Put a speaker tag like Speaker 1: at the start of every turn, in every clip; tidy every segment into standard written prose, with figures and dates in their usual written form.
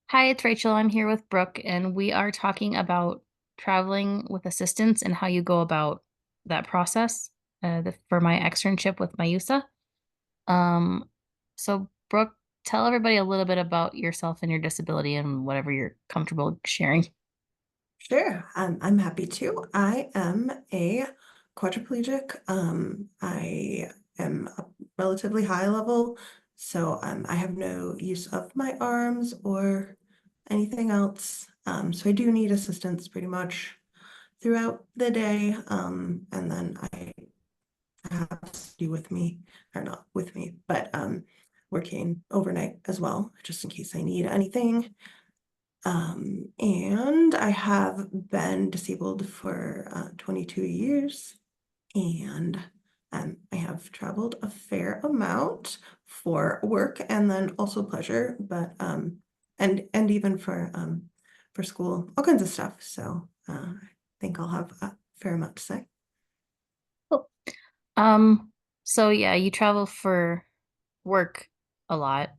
Speaker 1: Hi, it's Rachel. I'm here with Brooke, and we are talking about traveling with assistance and how you go about that process for my externship with MIUSA. Um, so, Brooke, tell everybody a little bit about yourself and your disability and whatever you're comfortable sharing.
Speaker 2: Sure, I'm happy to. I am a quadriplegic. I am a relatively high level, so I have no use of my arms or anything else. So I do need assistance pretty much throughout the day. And then I have you with me, or not with me, but working overnight as well, just in case I need anything. And I have been disabled for 22 years, and I have traveled a fair amount for work and then also pleasure, but and even for school, all kinds of stuff. So I think I'll have a fair amount to say.
Speaker 1: Cool. Um, so yeah, you travel for work a lot,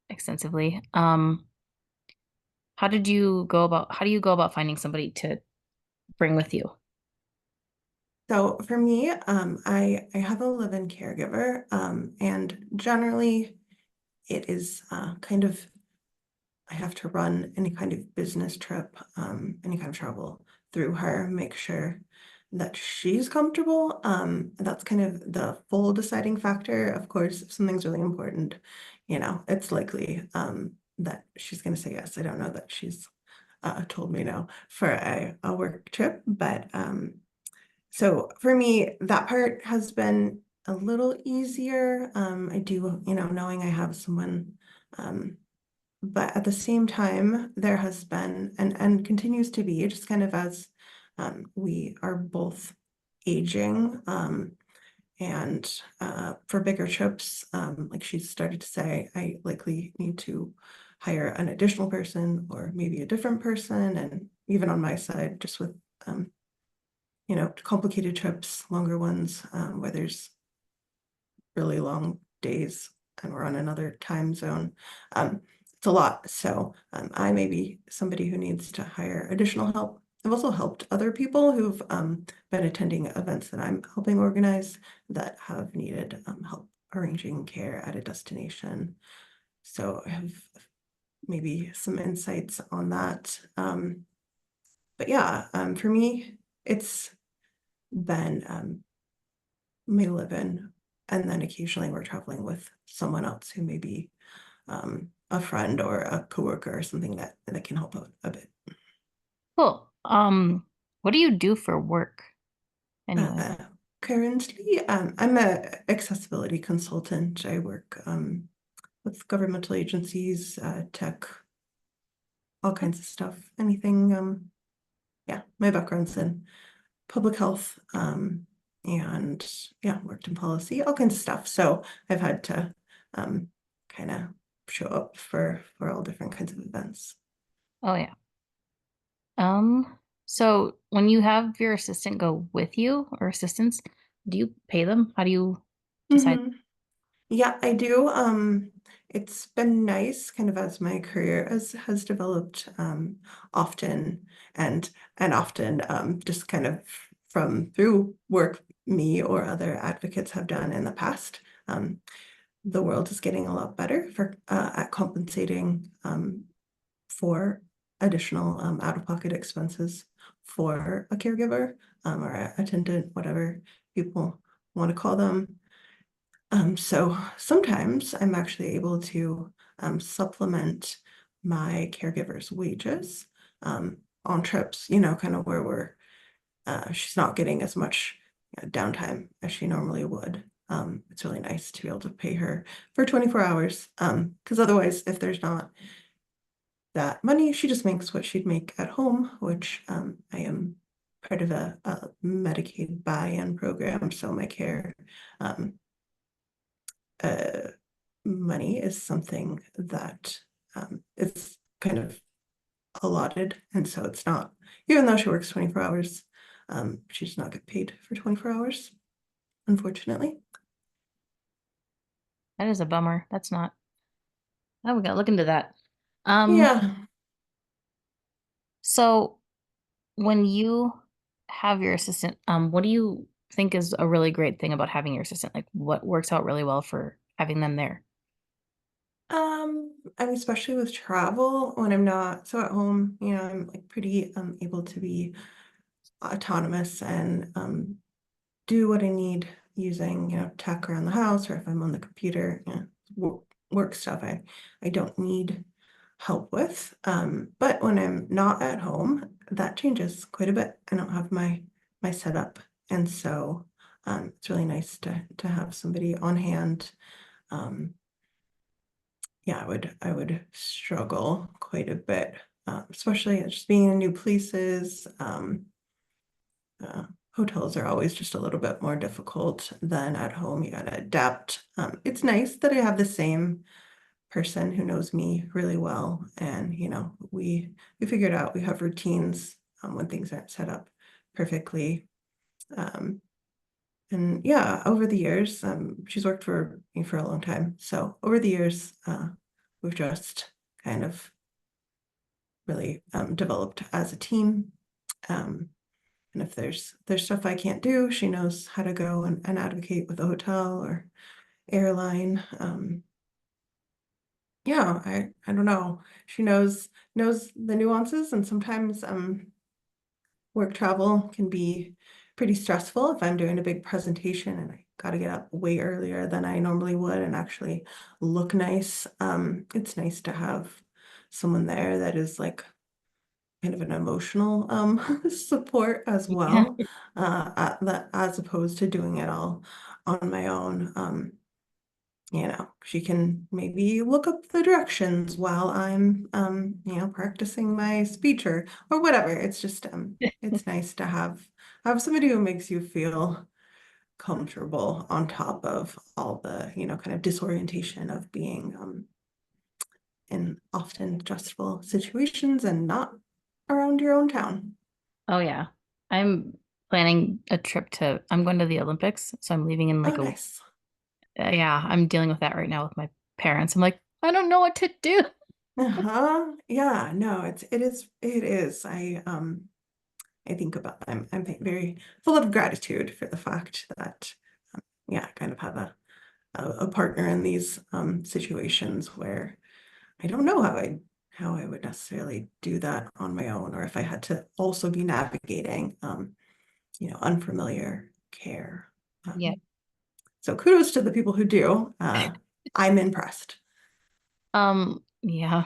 Speaker 1: extensively. How do you go about finding somebody to bring with you?
Speaker 2: So for me, I have a live-in caregiver, and generally it is kind of I have to run any kind of business trip, any kind of travel through her, make sure that she's comfortable. That's kind of the full deciding factor. Of course, if something's really important, it's likely that she's going to say yes. I don't know that she's told me no for a work trip, but so for me, that part has been a little easier. I do, knowing I have someone. Um, but at the same time, there has been and continues to be just kind of as we are both aging, and for bigger trips, like she started to say, I likely need to hire an additional person or maybe a different person. And even on my side, just with complicated trips, longer ones, where there's really long days and we're on another time zone. It's a lot. So I may be somebody who needs to hire additional help. I've also helped other people who've been attending events that I'm helping organize that have needed help arranging care at a destination. So I have maybe some insights on that. But yeah, for me, it's been may live in, and then occasionally we're traveling with someone else who may be a friend or a coworker or something that can help out a bit.
Speaker 1: Cool. What do you do for work anyway?
Speaker 2: Uh, Currently, I'm a accessibility consultant. I work with governmental agencies, tech, all kinds of stuff. Anything, yeah, my background's in public health, and yeah, worked in policy, all kinds of stuff. So I've had to kind of show up for all different kinds of events.
Speaker 1: Oh yeah. So when you have your assistant go with you or assistants, do you pay them? How do you decide?
Speaker 2: Hmm. Yeah, I do. It's been nice kind of as my career has developed, often and often just kind of from through work me or other advocates have done in the past. The world is getting a lot better for at compensating for additional out-of-pocket expenses for a caregiver, or a attendant, whatever people want to call them. So sometimes I'm actually able to supplement my caregiver's wages on trips, kind of where she's not getting as much downtime as she normally would. It's really nice to be able to pay her for 24 hours. Because otherwise, if there's not that money, she just makes what she'd make at home, which I am part of a Medicaid buy-in program. So my care um, uh, money is something that is kind of allotted. And so it's not, even though she works 24 hours, she does not get paid for 24 hours, unfortunately.
Speaker 1: That is a bummer. That's not. Oh, we gotta look into that. Um,
Speaker 2: Yeah.
Speaker 1: So when you have your assistant, what do you think is a really great thing about having your assistant? Like what works out really well for having them there?
Speaker 2: I mean, especially with travel when I'm not so at home, I'm like pretty able to be autonomous and do what I need using, tech around the house or if I'm on the computer, work stuff I don't need help with. But when I'm not at home, that changes quite a bit. I don't have my setup. And so it's really nice to have somebody on hand. Um, yeah, I would struggle quite a bit, especially just being in new places. Uh, Hotels are always just a little bit more difficult than at home. You gotta adapt. It's nice that I have the same person who knows me really well, and we figured out we have routines when things aren't set up perfectly. Um, and yeah, over the years, she's worked for me for a long time. So over the years, we've just kind of really developed as a team. Um, And if there's stuff I can't do, she knows how to go and advocate with the hotel or airline. Yeah, I don't know. She knows the nuances, and sometimes work travel can be pretty stressful if I'm doing a big presentation and I got to get up way earlier than I normally would and actually look nice. It's nice to have someone there that is like kind of an emotional support as
Speaker 1: Yeah.
Speaker 2: well, as opposed to doing it all on my own. She can maybe look up the directions while I'm practicing my speech or whatever. It's just it's nice to have somebody who makes you feel comfortable on top of all the, kind of disorientation of being in often stressful situations and not around your own town.
Speaker 1: Oh yeah. I'm planning a trip I'm going to the Olympics, so I'm leaving in
Speaker 2: Oh,
Speaker 1: like a
Speaker 2: nice.
Speaker 1: yeah, I'm dealing with that right now with my parents. I'm like, I don't know what to do.
Speaker 2: Uh-huh. Yeah, no, it is. I think about I'm very full of gratitude for the fact that yeah, I kind of have a partner in these situations where I don't know how I would necessarily do that on my own or if I had to also be navigating unfamiliar care.
Speaker 1: Yeah.
Speaker 2: So kudos to the people who do. I'm impressed.
Speaker 1: Yeah.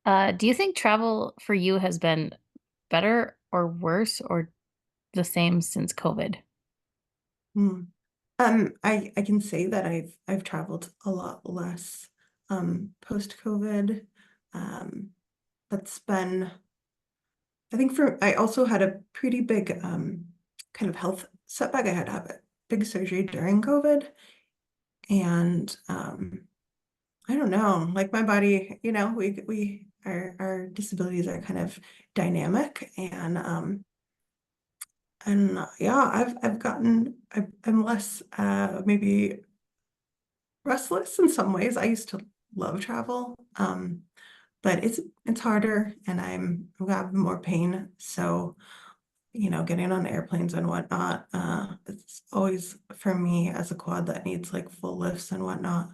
Speaker 1: Do you think travel for you has been better or worse or the same since COVID?
Speaker 2: Hmm. I can say that I've traveled a lot less post-COVID. Um, that's been I think I also had a pretty big kind of health setback. I had to have a big surgery during COVID. And I don't know, like my body, we our disabilities are kind of dynamic and yeah, I've gotten I'm less maybe restless in some ways. I used to love travel, but it's harder, and I have more pain. So, getting on airplanes and whatnot, it's always for me as a quad that needs like full lifts and whatnot.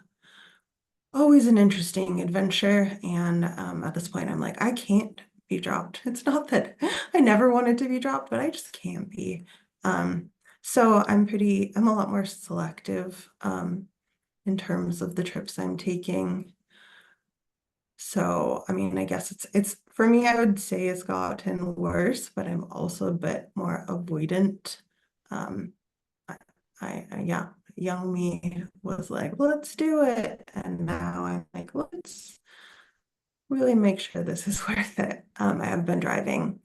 Speaker 2: Always an interesting adventure, and at this point, I'm like, I can't be dropped. It's not that I never wanted to be dropped, but I just can't be. Um, so I'm a lot more selective. In terms of the trips I'm taking. So, I mean, I guess it's for me, I would say it's gotten worse, but I'm also a bit more avoidant. Um, I, yeah, young me was like, let's do it. And now I'm like, let's really make sure this is worth it. I have been driving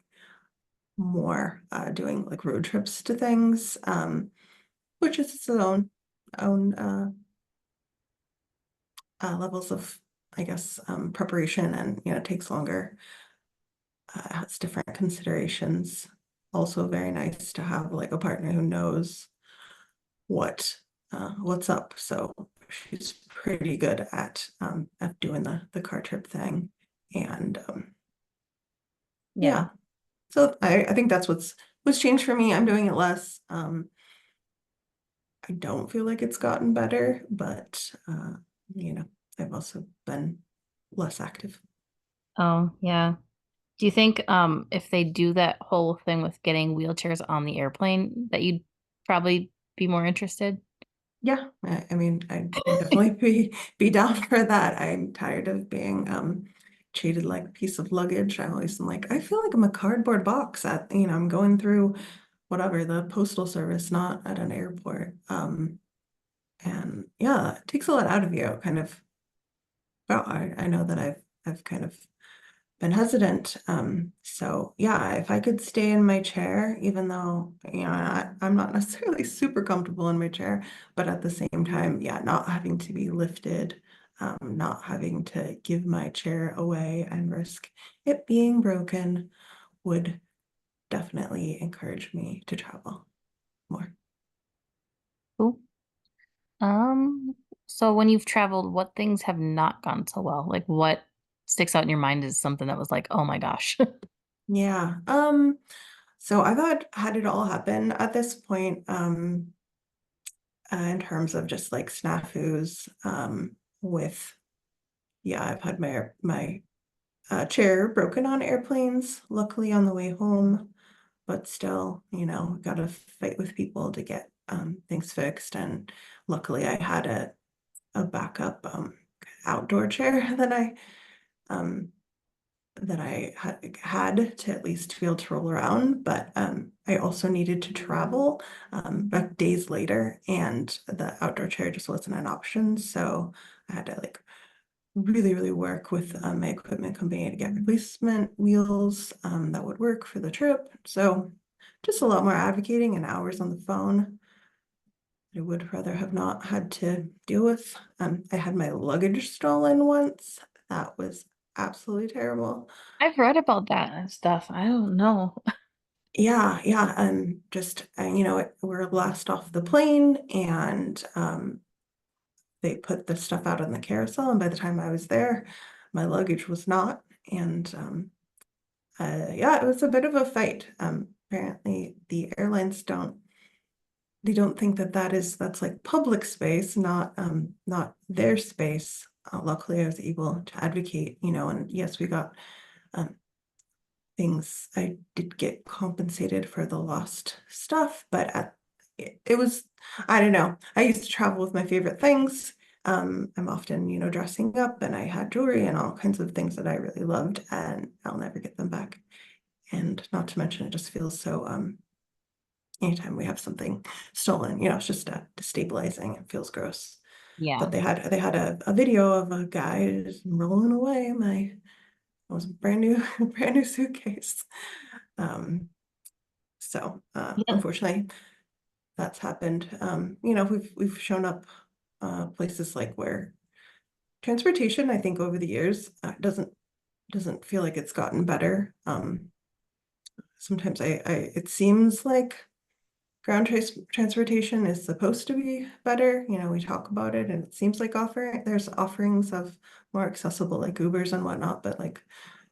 Speaker 2: more, doing like road trips to things, which is its own levels of, I guess, preparation and, takes longer, has different considerations. Also very nice to have like a partner who knows what what's up. So she's pretty good at doing the car trip thing. And
Speaker 1: Yeah.
Speaker 2: Yeah. So I think that's what's changed for me. I'm doing it less. I don't feel like it's gotten better, but you know, I've also been less active.
Speaker 1: Oh, yeah. Do you think if they do that whole thing with getting wheelchairs on the airplane that you'd probably be more interested?
Speaker 2: Yeah, I mean, I'd definitely be down for that. I'm tired of being treated like a piece of luggage. I always am like, I feel like I'm a cardboard box at, I'm going through whatever, the postal service, not at an airport. And yeah, it takes a lot out of you, kind of. Well, I know that I've kind of been hesitant. So yeah, if I could stay in my chair, even though, I'm not necessarily super comfortable in my chair, but at the same time, yeah, not having to be lifted, not having to give my chair away and risk it being broken would definitely encourage me to travel more.
Speaker 1: Cool. Um, so when you've traveled, what things have not gone so well? Like what sticks out in your mind is something that was like, oh my gosh.
Speaker 2: Yeah. So I've had it all happen at this point. In terms of just like snafus, with yeah, I've had my chair broken on airplanes, luckily on the way home, but still, gotta fight with people to get things fixed. And luckily I had a backup outdoor chair um that I had to at least be able to roll around, but I also needed to travel back days later, and the outdoor chair just wasn't an option. So I had to like really, really work with my equipment company to get replacement wheels that would work for the trip. So just a lot more advocating and hours on the phone. I would rather have not had to deal with. I had my luggage stolen once. That was absolutely terrible.
Speaker 1: I've read about that and stuff. I don't know.
Speaker 2: Yeah, yeah, and just we're last off the plane, and they put the stuff out on the carousel, and by the time I was there, my luggage was not, and yeah, it was a bit of a fight. Apparently, the airlines don't think that that's like public space, not their space. Luckily, I was able to advocate, and yes, we got um, things. I did get compensated for the lost stuff, but it was, I don't know. I used to travel with my favorite things. I'm often, dressing up, and I had jewelry and all kinds of things that I really loved, and I'll never get them back. And not to mention, it just feels so, anytime we have something stolen, it's just destabilizing. It feels gross.
Speaker 1: Yeah.
Speaker 2: But they had a video of a guy just rolling away my it was a brand new brand new suitcase. Um, so
Speaker 1: Yeah.
Speaker 2: unfortunately, that's happened. We've shown up places like where transportation, I think over the years, doesn't feel like it's gotten better. Sometimes it seems like ground transportation is supposed to be better. We talk about it, and it seems like there's offerings of more accessible like Ubers and whatnot, but like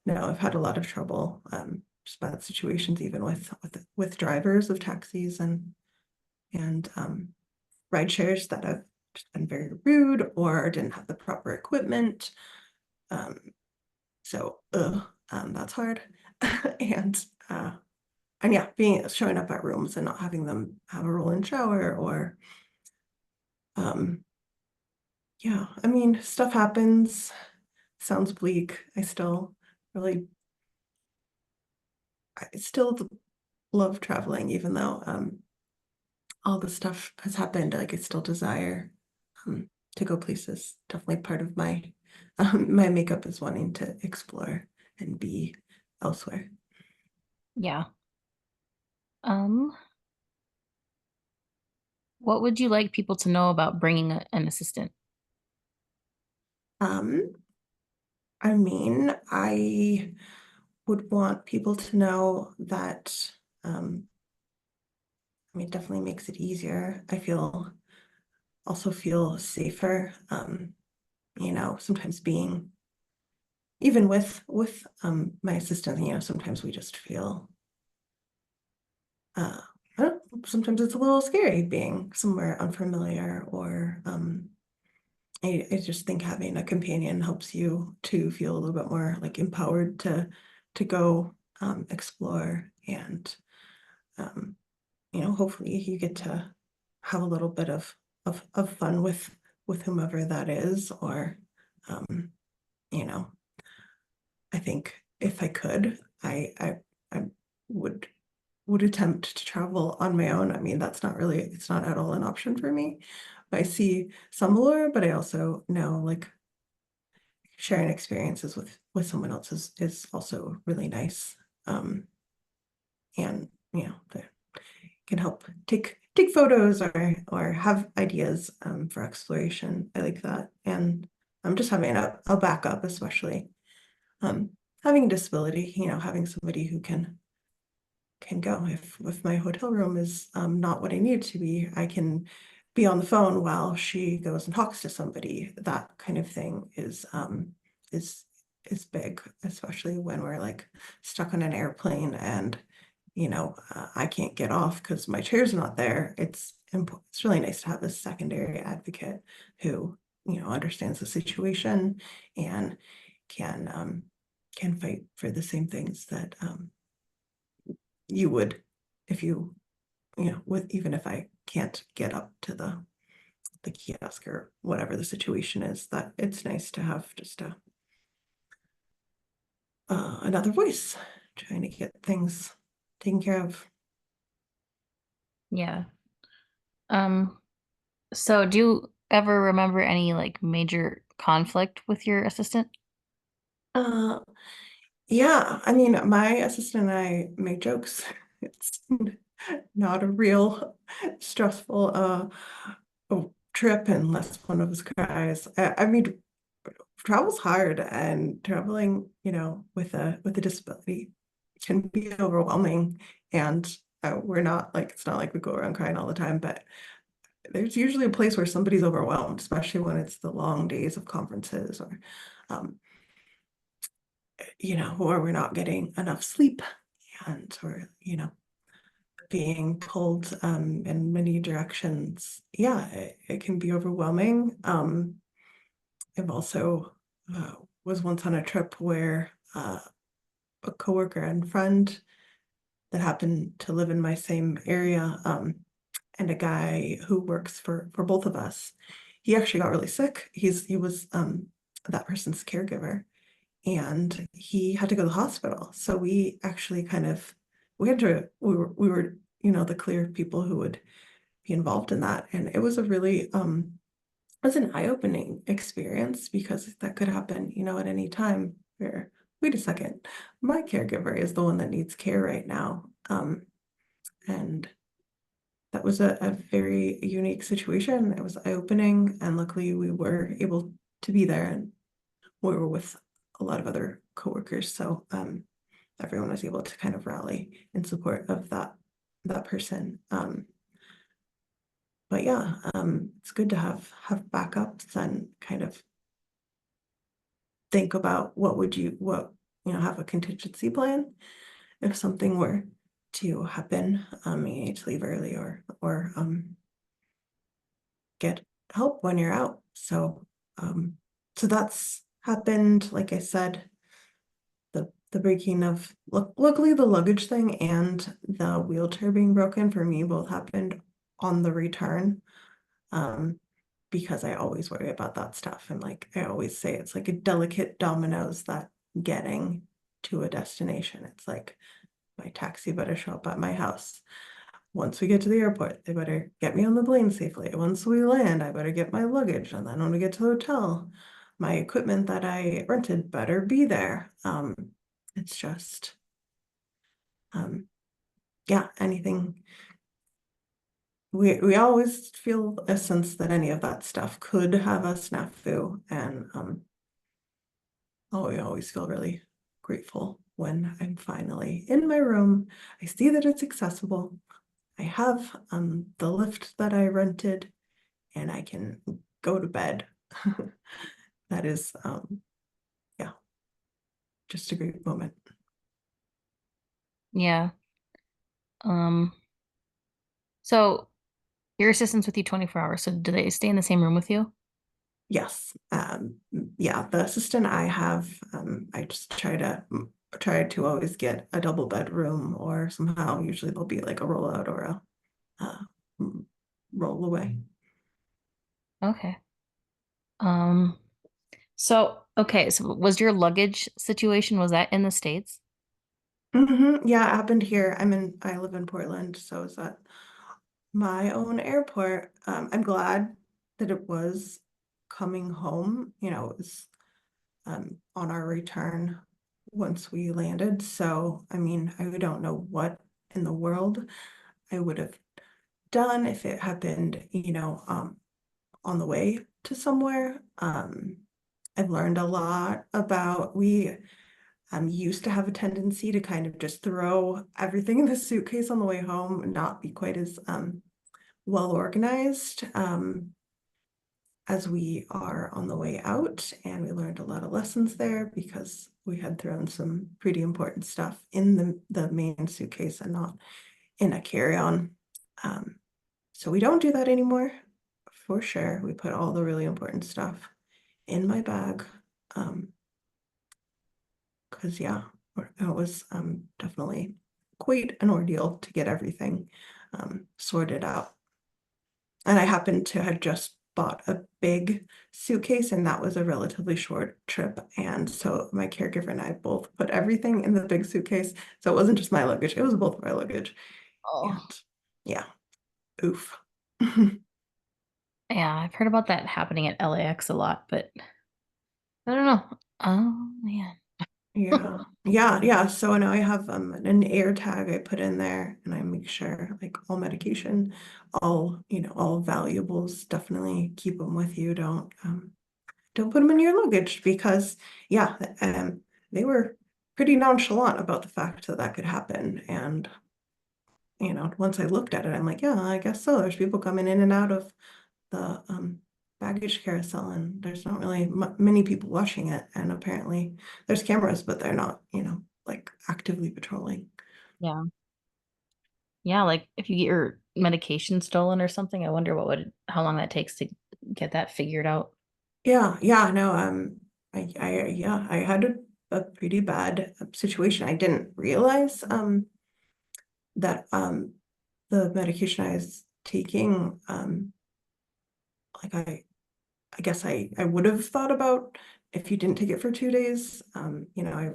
Speaker 2: no, I've had a lot of trouble, just bad situations even with drivers of taxis and ride shares that have just been very rude or didn't have the proper equipment. Um, so that's hard. And and yeah, showing up at rooms and not having them have a roll-in shower or yeah, I mean, stuff happens. Sounds bleak. Really I still love traveling, even though all the stuff has happened. Like I still desire to go places. Definitely part of my makeup is wanting to explore and be elsewhere.
Speaker 1: Yeah. Um, what would you like people to know about bringing an assistant?
Speaker 2: Um, I mean, I would want people to know that it definitely makes it easier. Also feel safer. Sometimes being even with my assistant, sometimes we just feel I don't know, sometimes it's a little scary being somewhere unfamiliar, or I just think having a companion helps you to feel a little bit more like empowered to go explore, and um, hopefully you get to have a little bit of fun with whomever that is, or um, you know, I think if I could, I would would attempt to travel on my own. I mean, it's not at all an option for me. I see some allure, but I also know like sharing experiences with someone else is also really nice. Um, and that can help take photos, or have ideas for exploration. I like that. And I'm just having a backup, especially um having a disability, having somebody who can go. If my hotel room is not what I need it to be, I can be on the phone while she goes and talks to somebody. That kind of thing is is big, especially when we're like stuck on an airplane, and I can't get off because my chair's not there. It's really nice to have a secondary advocate who understands the situation, and can can fight for the same things that you would, if with even if I can't get up to the kiosk or whatever the situation is. That it's nice to have just another voice trying to get things taken care of.
Speaker 1: Yeah. Um, so do you ever remember any like major conflict with your assistant?
Speaker 2: Uh, yeah, I mean, my assistant and I make jokes. It's not a real stressful trip unless one of us cries. I mean, travel's hard, and traveling, with a disability can be overwhelming. And we're not like, it's not like we go around crying all the time, but there's usually a place where somebody's overwhelmed, especially when it's the long days of conferences, or um, or we're not getting enough sleep, and we're, being pulled in many directions. Yeah, it can be overwhelming. I've also was once on a trip where a coworker and friend that happened to live in my same area, and a guy who works for both of us, he actually got really sick. He was that person's caregiver, and he had to go to the hospital. So we actually we were the clear people who would be involved in that, and it was a really it was an eye-opening experience, because that could happen, at any time, where, wait a second, my caregiver is the one that needs care right now. And that was a very unique situation. It was eye-opening, and luckily we were able to be there, and we were with a lot of other coworkers. So everyone was able to kind of rally in support of that person. But yeah, it's good to have backups, and kind of think about have a contingency plan if something were to happen. You need to leave early, or get help when you're out. Um, so that's happened. Like I said, the breaking of, luckily the luggage thing and the wheelchair being broken for me both happened on the return. Um, because I always worry about that stuff. And like I always say, it's like a delicate dominoes, that getting to a destination. It's like my taxi better show up at my house. Once we get to the airport, they better get me on the plane safely. Once we land, I better get my luggage. And then when we get to the hotel, my equipment that I rented better be there. It's just, um, yeah, anything. We always feel a sense that any of that stuff could have a snafu, and I always feel really grateful when I'm finally in my room. I see that it's accessible. I have the lift that I rented, and I can go to bed. That is, yeah, just a great moment.
Speaker 1: Yeah. Um, so your assistant's with you 24 hours. So do they stay in the same room with you?
Speaker 2: Yes, yeah, the assistant I have, I just try to always get a double bedroom or somehow usually there'll be like a rollout or a uh, mm, roll away.
Speaker 1: Okay. Um, okay, so was your luggage situation, was that in the States?
Speaker 2: Yeah, it happened here. I live in Portland, so is that my own airport. I'm glad that it was coming home, it was on our return once we landed. So, I mean, I don't know what in the world I would have done if it happened, on the way to somewhere. I've learned a lot about we used to have a tendency to kind of just throw everything in the suitcase on the way home and not be quite as well organized as we are on the way out. And we learned a lot of lessons there because we had thrown some pretty important stuff in the main suitcase and not in a carry-on. Um, so we don't do that anymore, for sure. We put all the really important stuff in my bag. Because yeah, it was definitely quite an ordeal to get everything sorted out. And I happened to have just bought a big suitcase, and that was a relatively short trip. And so my caregiver and I both put everything in the big suitcase. So it wasn't just my luggage, it was both of our luggage.
Speaker 1: Oh,
Speaker 2: And yeah, oof.
Speaker 1: yeah, I've heard about that happening at LAX a lot, but I don't know. Oh man.
Speaker 2: Yeah, yeah, yeah. So now I have an air tag I put in there and I make sure like all medication, all valuables, definitely keep them with you. Don't put them in your luggage because yeah, they were pretty nonchalant about the fact that that could happen. And once I looked at it, I'm like, yeah, I guess so. There's people coming in and out of the baggage carousel, and there's not really many people watching it. And apparently, there's cameras, but they're not, like actively patrolling.
Speaker 1: Yeah. Yeah, like if you get your medication stolen or something, I wonder how long that takes to get that figured out.
Speaker 2: Yeah, yeah, no, yeah, I had a pretty bad situation. I didn't realize that the medication I was taking, like I guess I would have thought about if you didn't take it for 2 days. I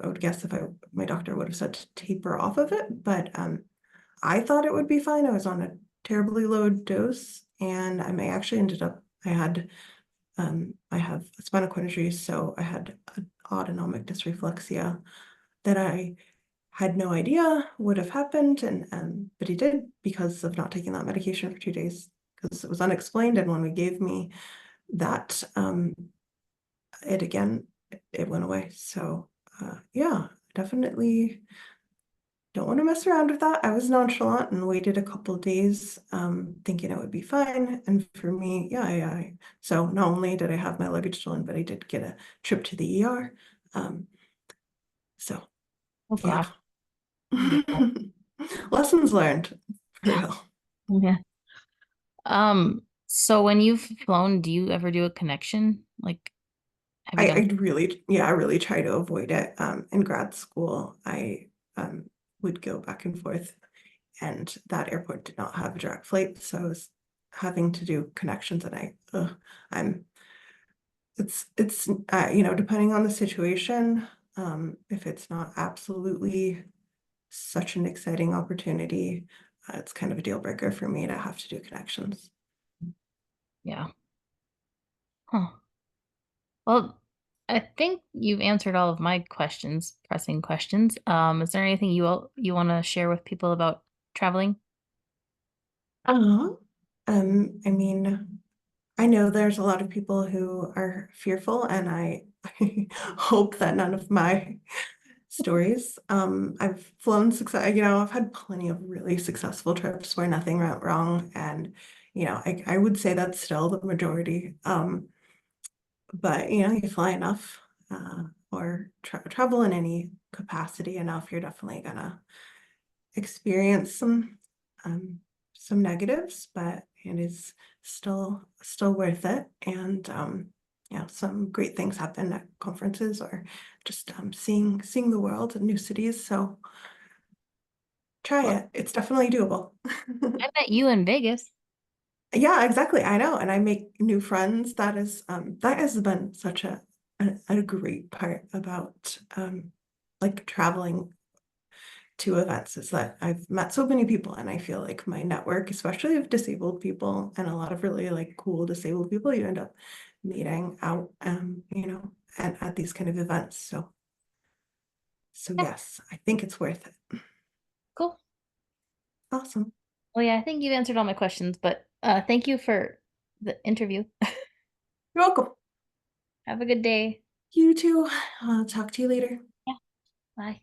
Speaker 2: would guess if my doctor would have said to taper off of it, but I thought it would be fine. I was on a terribly low dose, and I may actually ended up. I have a spinal cord injury, so I had an autonomic dysreflexia that I had no idea would have happened, and but it did because of not taking that medication for 2 days because it was unexplained. And when we gave me that it again, it went away. So yeah, definitely don't want to mess around with that. I was nonchalant and waited a couple of days, thinking it would be fine. And for me, yeah. So not only did I have my luggage stolen, but I did get a trip to the ER. Um, so
Speaker 1: Oh
Speaker 2: yeah.
Speaker 1: gosh. Yeah.
Speaker 2: Lessons learned, for real.
Speaker 1: Yeah. So when you've flown, do you ever do a connection? Like, have you
Speaker 2: I
Speaker 1: done?
Speaker 2: really, yeah, I really try to avoid it. In grad school, I would go back and forth, and that airport did not have a direct flight, so I was having to do connections, and I'm, depending on the situation, if it's not absolutely such an exciting opportunity, it's kind of a deal breaker for me to have to do connections.
Speaker 1: Yeah. Huh. Well, I think you've answered all of my questions, pressing questions. Is there anything you want to share with people about traveling?
Speaker 2: Uh-huh. I mean, I know there's a lot of people who are fearful, and I hope that none of my stories. I've flown success, I've had plenty of really successful trips where nothing went wrong, and I would say that's still the majority. But you fly enough, or travel in any capacity enough, you're definitely gonna experience um, some negatives, but it is still worth it. And yeah, some great things happen at conferences or just seeing the world and new cities. So try
Speaker 1: Well,
Speaker 2: it. It's definitely doable.
Speaker 1: I met you in Vegas.
Speaker 2: Yeah, exactly. I know. And I make new friends. That has been such a great part about like traveling to events is that I've met so many people and I feel like my network, especially of disabled people and a lot of really like cool disabled people you end up meeting out and at these kind of events. So
Speaker 1: Yeah,
Speaker 2: yes, I think it's worth it.
Speaker 1: cool.
Speaker 2: Awesome.
Speaker 1: Well, yeah, I think you've answered all my questions, but thank you for the interview.
Speaker 2: You're welcome.
Speaker 1: Have a good day.
Speaker 2: You too. I'll talk to you later.
Speaker 1: Yeah, bye.